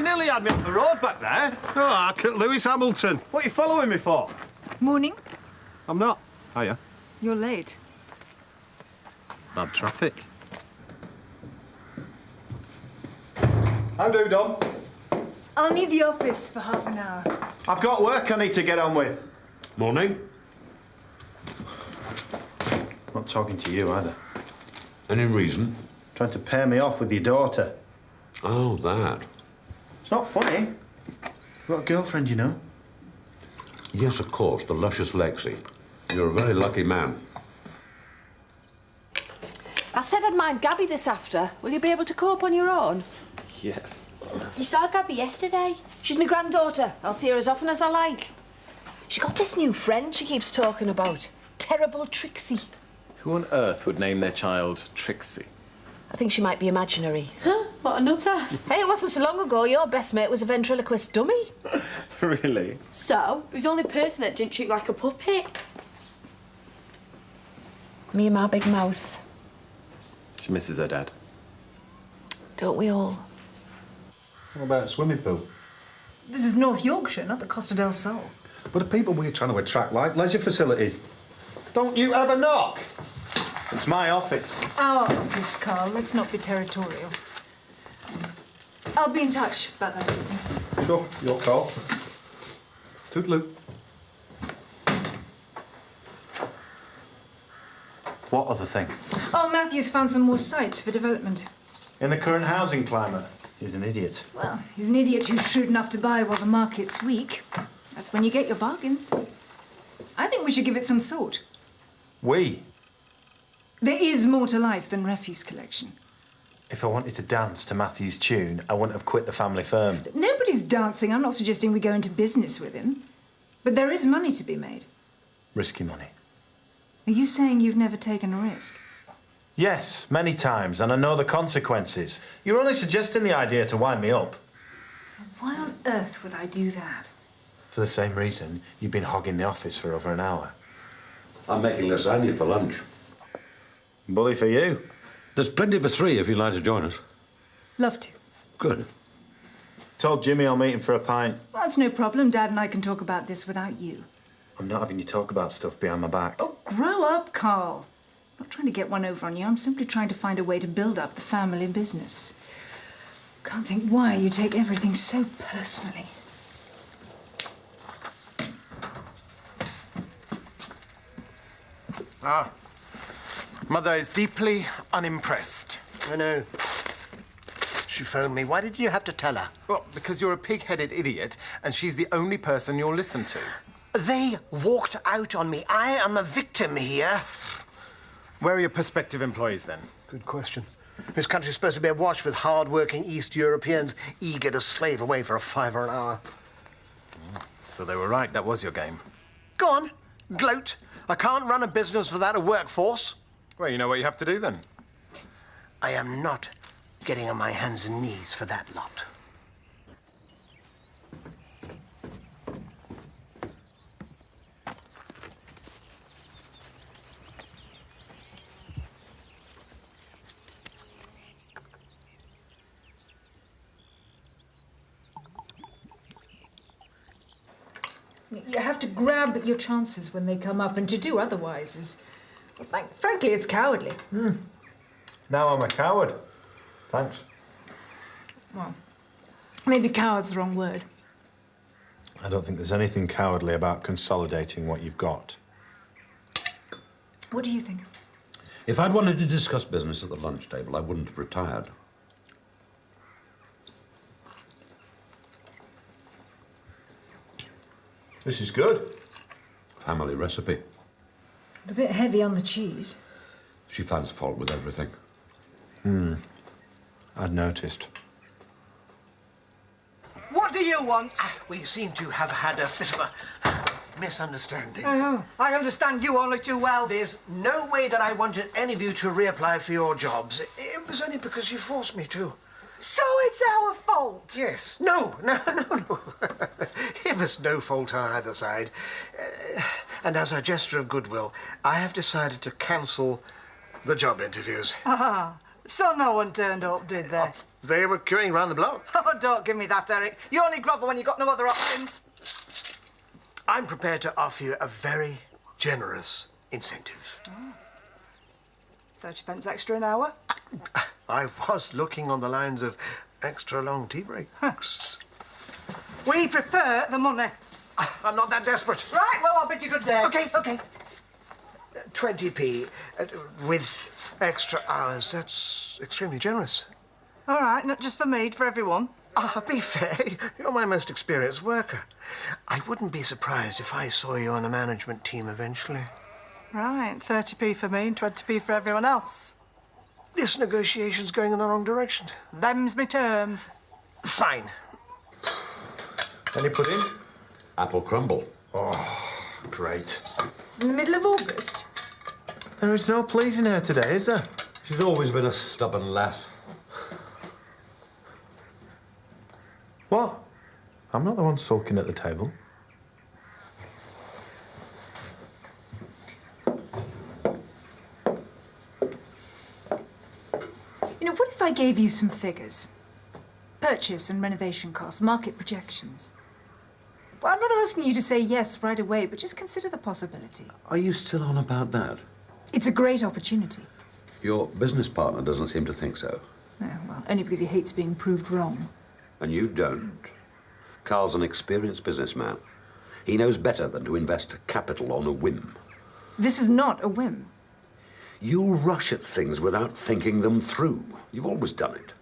nearly had me off the road back there. Oh, Lewis Hamilton. What are you following me for? Morning. I'm not. Hiya. You're late. Bad traffic. How do, Dom? I'll need the office for half an hour. I've got work I need to get on with. Morning. Not talking to you either. Any reason? Trying to pair me off with your daughter. Oh, that. It's not funny. You've got a girlfriend, you know. Yes, of course, the luscious Lexi. You're a very lucky man. I said I'd mind Gabby this after. Will you be able to cope on your own? Yes. You saw Gabby yesterday. She's my granddaughter. I'll see her as often as I like. She got this new friend she keeps talking about. Terrible Trixie. Who on earth would name their child Trixie? I think she might be imaginary. Huh? What a nutter. Hey, it wasn't so long ago your best mate was a ventriloquist dummy. Really? So, who's the only person that didn't treat like a puppet? Me and my big mouth. She misses her dad. Don't we all? What about a swimming pool? This is North Yorkshire, not the Costa del Sol. But the people we're trying to attract like leisure facilities. Don't you ever knock? It's my office. Our office, Carl. Let's not be territorial. I'll be in touch about that evening. Sure, your call. Toodaloo. What other thing? Oh, Matthew's found some more sites for development. In the current housing climate, he's an idiot. Well, he's an idiot who's shrewd enough to buy while the market's weak. That's when you get your bargains. I think we should give it some thought. We? There is more to life than refuse collection. If I wanted to dance to Matthew's tune, I wouldn't have quit the family firm. Nobody's dancing. I'm not suggesting we go into business with him. But there is money to be made. Risky money. Are you saying you've never taken a risk? Yes, many times, and I know the consequences. You're only suggesting the idea to wind me up. Why on earth would I do that? For the same reason, you've been hogging the office for over an hour. I'm making lasagna for lunch. Bully for you. There's plenty for three if you'd like to join us. Love to. Good. Told Jimmy I'll meet him for a pint. Well, that's no problem. Dad and I can talk about this without you. I'm not having you talk about stuff behind my back. Oh, grow up, Carl. I'm not trying to get one over on you. I'm simply trying to find a way to build up the family business. Can't think why you take everything so personally. Ah. Mother is deeply unimpressed. I know. She phoned me. Why did you have to tell her? Well, because you're a pig-headed idiot, and she's the only person you'll listen to. They walked out on me. I am the victim here. Where are your prospective employees, then? Good question. This country's supposed to be awash with hard-working East Europeans eager to slave away for a £5 an hour. So they were right. That was your game. Go on. Gloat. I can't run a business without a workforce. Well, you know what you have to do, then. I am not getting on my hands and knees for that lot. You have to grab your chances when they come up, and to do otherwise is, well, frankly, it's cowardly. Now I'm a coward. Thanks. Well, maybe coward's the wrong word. I don't think there's anything cowardly about consolidating what you've got. What do you think? If I'd wanted to discuss business at the lunch table, I wouldn't have retired. This is good. Family recipe. It's a bit heavy on the cheese. She finds fault with everything. I'd noticed. What do you want? We seem to have had a bit of a misunderstanding. I understand you only too well. There's no way that I wanted any of you to reapply for your jobs. It was only because you forced me to. So it's our fault? Yes. No. It was no fault on either side. And as a gesture of goodwill, I have decided to cancel the job interviews. Ah, So no one turned up, did they? They were queuing round the block. Oh, don't give me that, Eric. You only grovel when you've got no other options. I'm prepared to offer you a very generous incentive. 30 pence extra an hour? I was looking on the lines of extra long tea breaks. We prefer the money. I'm not that desperate. Right, well, I'll bid you good day. OK. 20p with extra hours. That's extremely generous. All right, not just for me, for everyone. Be fair. You're my most experienced worker. I wouldn't be surprised if I saw you on a management team eventually. Right, 30p for me and 20p for everyone else. This negotiation's going in the wrong direction. Them's me terms. Fine. Any pudding? Apple crumble. Oh, great. In the middle of August? There is no pleasing her today, is there? She's always been a stubborn lass. What? I'm not the one sulking at the table. You know, what if I gave you some figures? Purchase and renovation costs, market projections. Well, I'm not asking you to say yes right away, but just consider the possibility. Are you still on about that? It's a great opportunity. Your business partner doesn't seem to think so. Well, only because he hates being proved wrong. And you don't. Carl's an experienced businessman. He knows better than to invest capital on a whim. This is not a whim. You rush at things without thinking them through. You've always done it.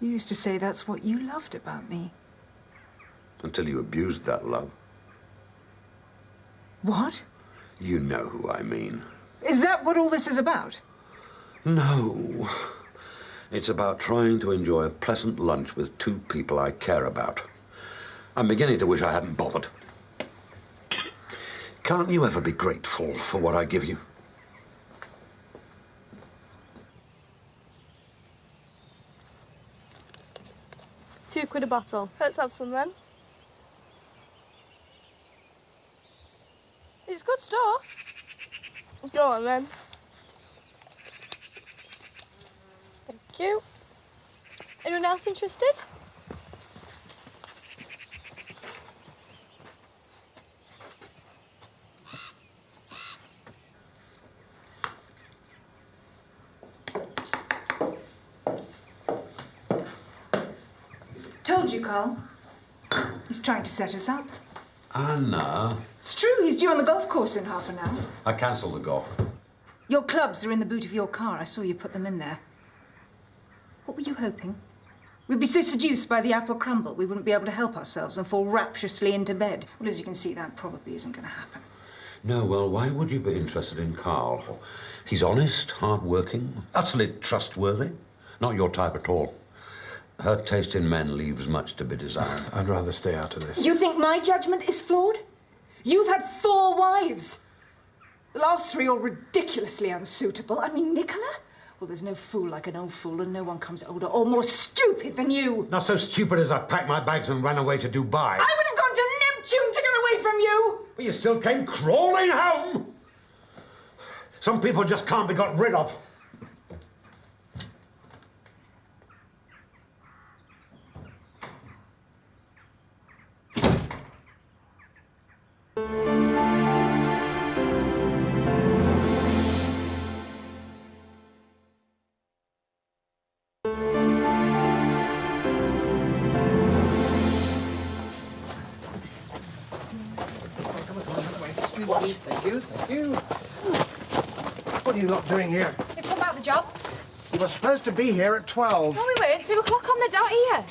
You used to say that's what you loved about me. Until you abused that love. What? You know who I mean. Is that what all this is about? No. It's about trying to enjoy a pleasant lunch with two people I care about. I'm beginning to wish I hadn't bothered. Can't you ever be grateful for what I give you? £2 a bottle. Let's have some then. It's good stuff. Go on then. Thank you. Anyone else interested? Told you, Carl. He's trying to set us up. Anna. It's true, he's due on the golf course in half an hour. I cancelled the golf. Your clubs are in the boot of your car. I saw you put them in there. What were you hoping? We'd be so seduced by the apple crumble we wouldn't be able to help ourselves and fall rapturously into bed. Well, as you can see, that probably isn't going to happen. No, well, why would you be interested in Carl? He's honest, hard-working, utterly trustworthy. Not your type at all. Her taste in men leaves much to be desired. I'd rather stay out of this. You think my judgment is flawed? You've had 4 wives. The last 3 are ridiculously unsuitable. I mean, Nicola? Well, there's no fool like an old fool, and no one comes older or more stupid than you. Not so stupid as I packed my bags and ran away to Dubai. I would have gone to Neptune to get away from you. But you still came crawling home. Some people just can't be got rid of. Thank you. What are you lot doing here? We've come about the jobs. You were supposed to be here at 12. No, we weren't. 2 o'clock on the dot here.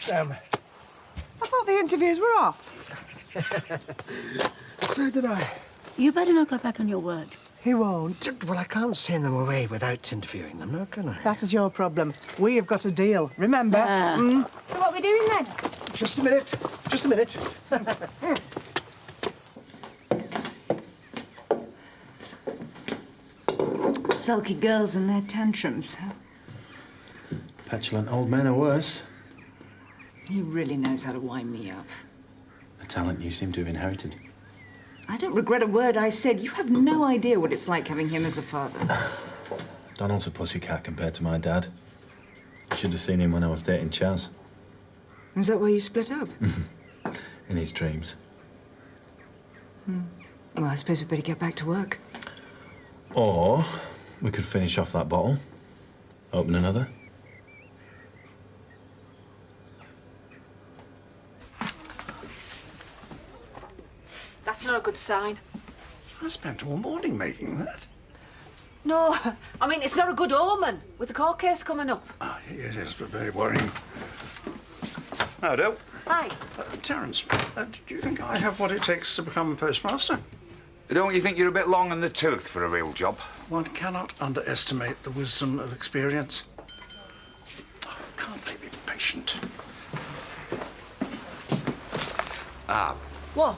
I thought the interviews were off. So did I. You better not go back on your word. He won't. Well, I can't send them away without interviewing them, now can I? That is your problem. We have got a deal, remember? So what are we doing then? Just a minute. Just a minute. Sulky girls and their tantrums, huh? Petulant old men are worse. He really knows how to wind me up. A talent you seem to have inherited. I don't regret a word I said. You have no idea what it's like having him as a father. Donald's a pussycat compared to my dad. Should have seen him when I was dating Chaz. Is that why you split up? In his dreams. Well, I suppose we'd better get back to work. Or we could finish off that bottle, open another. That's not a good sign. I spent all morning making that. No, I mean, it's not a good omen with the court case coming up. Ah, it is, but very worrying. Howdo. Hi. Terence, do you think I have what it takes to become a postmaster? Don't you think you're a bit long in the tooth for a real job? One cannot underestimate the wisdom of experience. Oh, can't they be patient? Ah, What?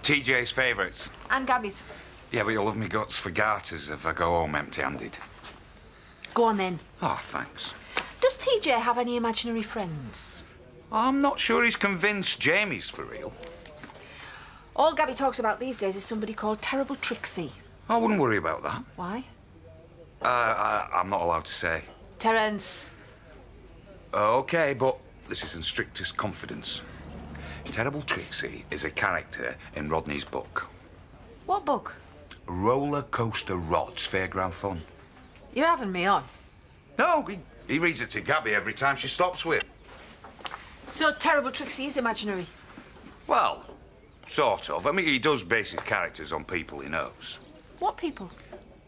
TJ's favourites. And Gabby's. Yeah, but you'll love me guts for garters if I go home empty-handed. Go on then. Oh, thanks. Does TJ have any imaginary friends? I'm not sure he's convinced Jamie's for real. All Gabby talks about these days is somebody called Terrible Trixie. I wouldn't worry about that. Why? I'm not allowed to say. Terence. OK, but this is in strictest confidence. Terrible Trixie is a character in Rodney's book. What book? Roller Coaster Rod's Fairground Fun. You're having me on. No, he reads it to Gabby every time she stops with. So Terrible Trixie is imaginary? Well, sort of. I mean, he does base his characters on people he knows. What people?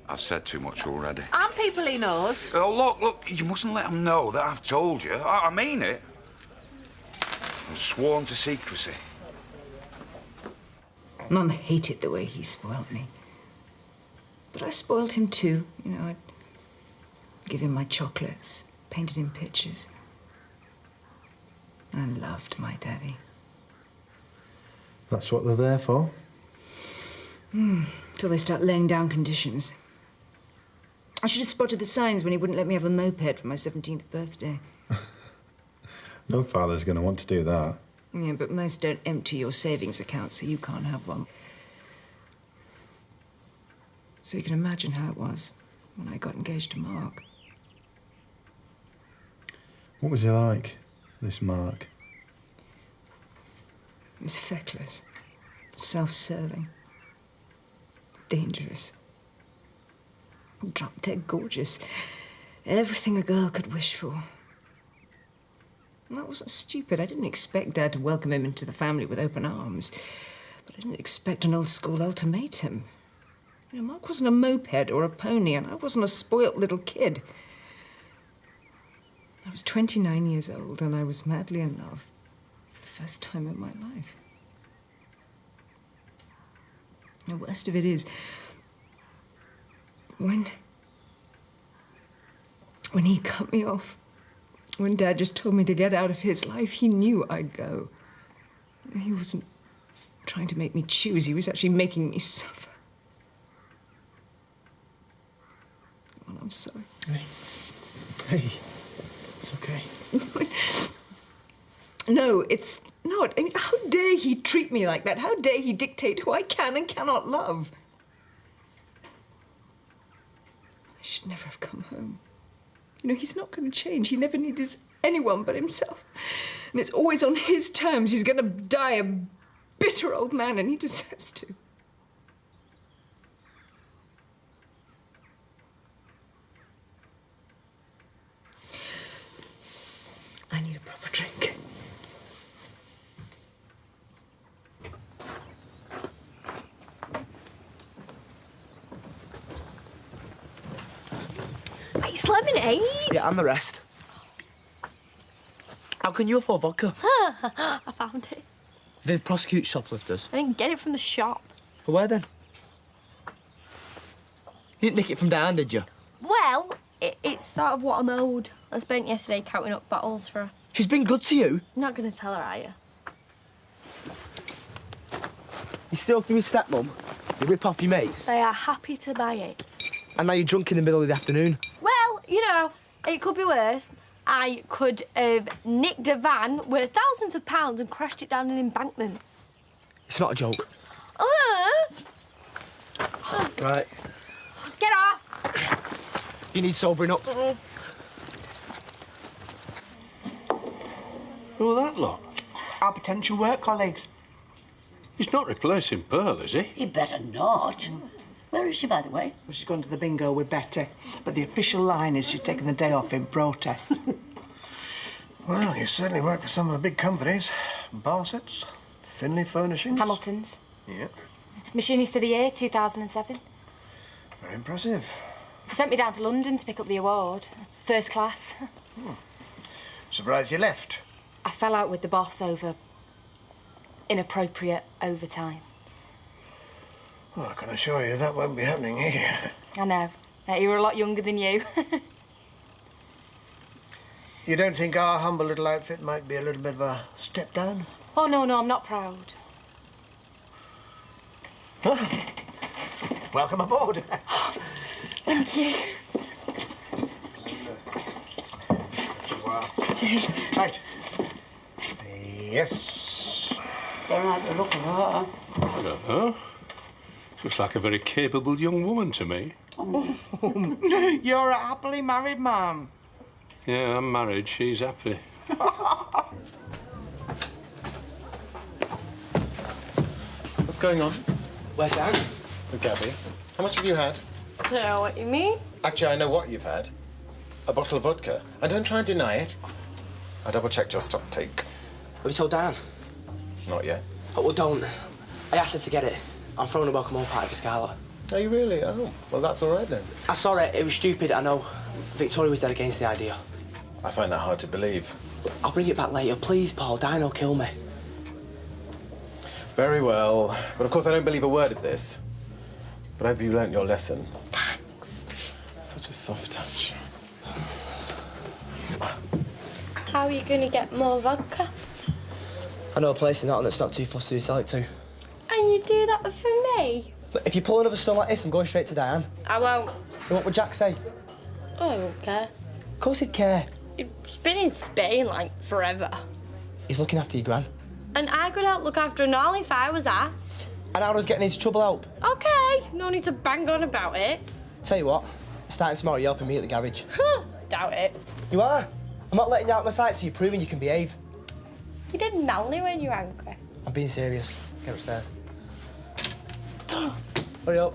I've said too much already. And people he knows. Oh, look, you mustn't let him know that I've told you. I mean it. I'm sworn to secrecy. Mum hated the way he spoiled me. But I spoiled him too. You know, I'd give him my chocolates, painted him pictures. I loved my daddy. That's what they're there for. Till they start laying down conditions. I should have spotted the signs when he wouldn't let me have a moped for my 17th birthday. No father's going to want to do that. Yeah, but most don't empty your savings account, so you can't have one. So you can imagine how it was when I got engaged to Mark. What was he like, this Mark? He was feckless, self-serving, dangerous, drop-dead gorgeous. Everything a girl could wish for. And that wasn't stupid. I didn't expect Dad to welcome him into the family with open arms. But I didn't expect an old-school ultimatum. You know, Mark wasn't a moped or a pony, and I wasn't a spoilt little kid. I was 29 years old, and I was madly in love for the first time in my life. The worst of it is, when he cut me off, when Dad just told me to get out of his life, he knew I'd go. He wasn't trying to make me choose. He was actually making me suffer. Oh, I'm sorry. Hey, it's okay. No, it's not. I mean, how dare he treat me like that? How dare he dictate who I can and cannot love? I should never have come home. You know, he's not going to change. He never needed anyone but himself. And it's always on his terms. He's going to die a bitter old man, and he deserves to. I need a proper drink. It's lemonade. Yeah, and the rest. How can you afford vodka? I found it. They prosecute shoplifters. I didn't get it from the shop. Well, where then? You didn't nick it from down, did you? Well, it's sort of what I'm owed. I spent yesterday counting up bottles for her. She's been good to you. You're not going to tell her, are you? You steal from your stepmom, you rip off your mates, They are happy to buy it. and now you're drunk in the middle of the afternoon. Well, you know, it could be worse. I could have nicked a van worth thousands of pounds and crashed it down an embankment. It's not a joke. Right. Get off! You need sobering up. Who that lot? Our potential work colleagues. He's not replacing Pearl, is he? He better not. Where is she, by the way? Well, she's gone to the bingo with Betty, but the official line is she's taken the day off in protest. Well, you certainly work for some of the big companies. Barsett's, Finlay Furnishings. Hamilton's. Yeah, Machinist of the Year, 2007. very impressive. They sent me down to London to pick up the award. First class. Surprised you left. I fell out with the boss over inappropriate overtime. Well, I can assure you that won't be happening here. I know. You were a lot younger than you. You don't think our humble little outfit might be a little bit of a step down? Oh, no, I'm not proud. Welcome aboard. Thank you. Cheers. Right. Yes. Don't like the look of her. I don't know. Looks like a very capable young woman to me. You're a happily married man. Yeah, I'm married. She's happy. What's going on? Where's Dan? With Gabby. How much have you had? I don't know what you mean. Actually, I know what you've had. A bottle of vodka. And don't try and deny it. I double-checked your stock take. Have you told Dan? Not yet. Oh, well, don't. I asked her to get it. I'm throwing a welcome home party for Scarlett. Are you really? Oh, well, that's all right then. I saw it. It was stupid, I know. Victoria was dead against the idea. I find that hard to believe. I'll bring it back later. Please, Paul. Dan will kill me. Very well. But of course, I don't believe a word of this. But I hope you learnt your lesson. Thanks. Such a soft touch. How are you going to get more vodka? I know a place in Nottingham that's not too fussy to sell it to. And you do that for me? Look, if you pull another stone like this, I'm going straight to Diane. I won't. And what would Jack say? I don't care. Of course he'd care. He's been in Spain, like, forever. He's looking after your gran. And I could help look after an all if I was asked. And I was getting into trouble help. OK, no need to bang on about it. Tell you what, starting tomorrow, you're helping me at the garage. Doubt it. You are. I'm not letting you out of my sight, so you're proving you can behave. You did manly when you're angry. I'm being serious. Get upstairs. Hurry up.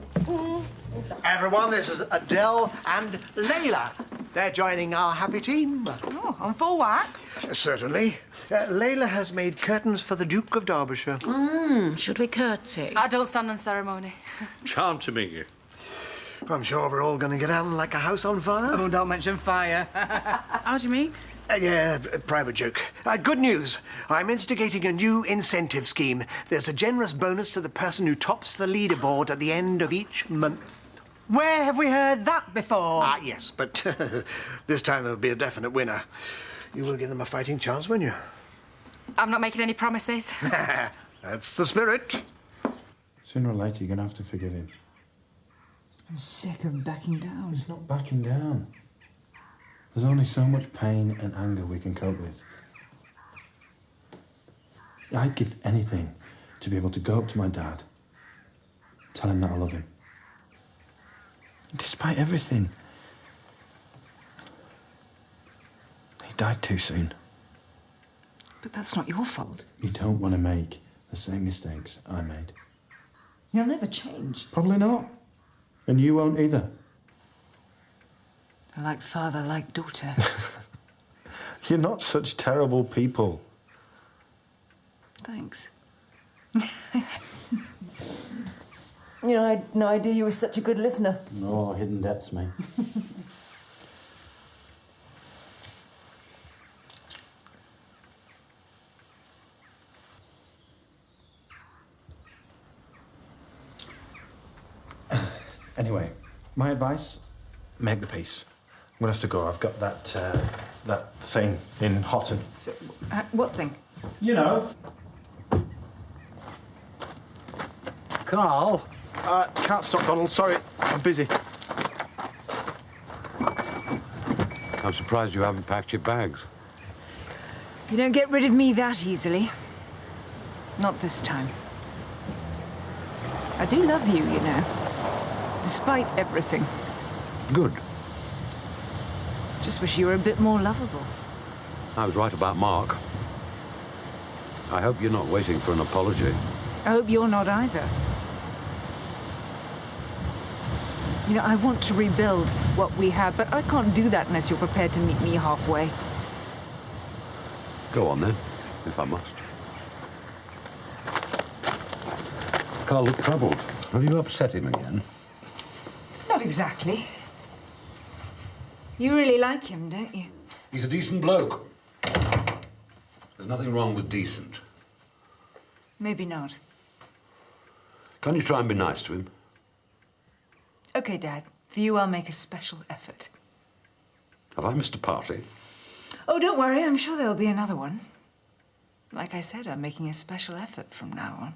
Everyone, this is Adele and Layla. They're joining our happy team. Oh, on full whack? Certainly. Layla has made curtains for the Duke of Derbyshire. Should we curtsy? I don't stand on ceremony. Charmed to meet you. I'm sure we're all going to get on like a house on fire. Oh, don't mention fire. How do you mean? Yeah, private joke. Good news. I'm instigating a new incentive scheme. There's a generous bonus to the person who tops the leaderboard at the end of each month. Where have we heard that before? Yes, but this time there'll be a definite winner. You will give them a fighting chance, won't you? I'm not making any promises. That's the spirit. Sooner or later, you're going to have to forgive him. I'm sick of backing down. It's not backing down. There's only so much pain and anger we can cope with. I'd give anything to be able to go up to my dad, tell him that I love him. Despite everything, he died too soon. But that's not your fault. You don't want to make the same mistakes I made. He'll never change. Probably not. And you won't either. Like father, like daughter. You're not such terrible people. Thanks. You know, I had no idea you were such a good listener. No, hidden depths, mate. Anyway, my advice, make the peace. I'm gonna have to go. I've got that thing in Houghton. So, what thing? You know. Carl? Can't stop, Donald. Sorry, I'm busy. I'm surprised you haven't packed your bags. You don't get rid of me that easily. Not this time. I do love you, you know. Despite everything. Good. Just wish you were a bit more lovable. I was right about Mark. I hope you're not waiting for an apology. I hope you're not either. You know, I want to rebuild what we have, but I can't do that unless you're prepared to meet me halfway. Go on, then, if I must. Carl looked troubled. Have you upset him again? Not exactly. You really like him, don't you? He's a decent bloke. There's nothing wrong with decent. Maybe not. Can't you try and be nice to him? Okay, Dad. For you, I'll make a special effort. Have I missed a party? Oh, don't worry. I'm sure there'll be another one. Like I said, I'm making a special effort from now on.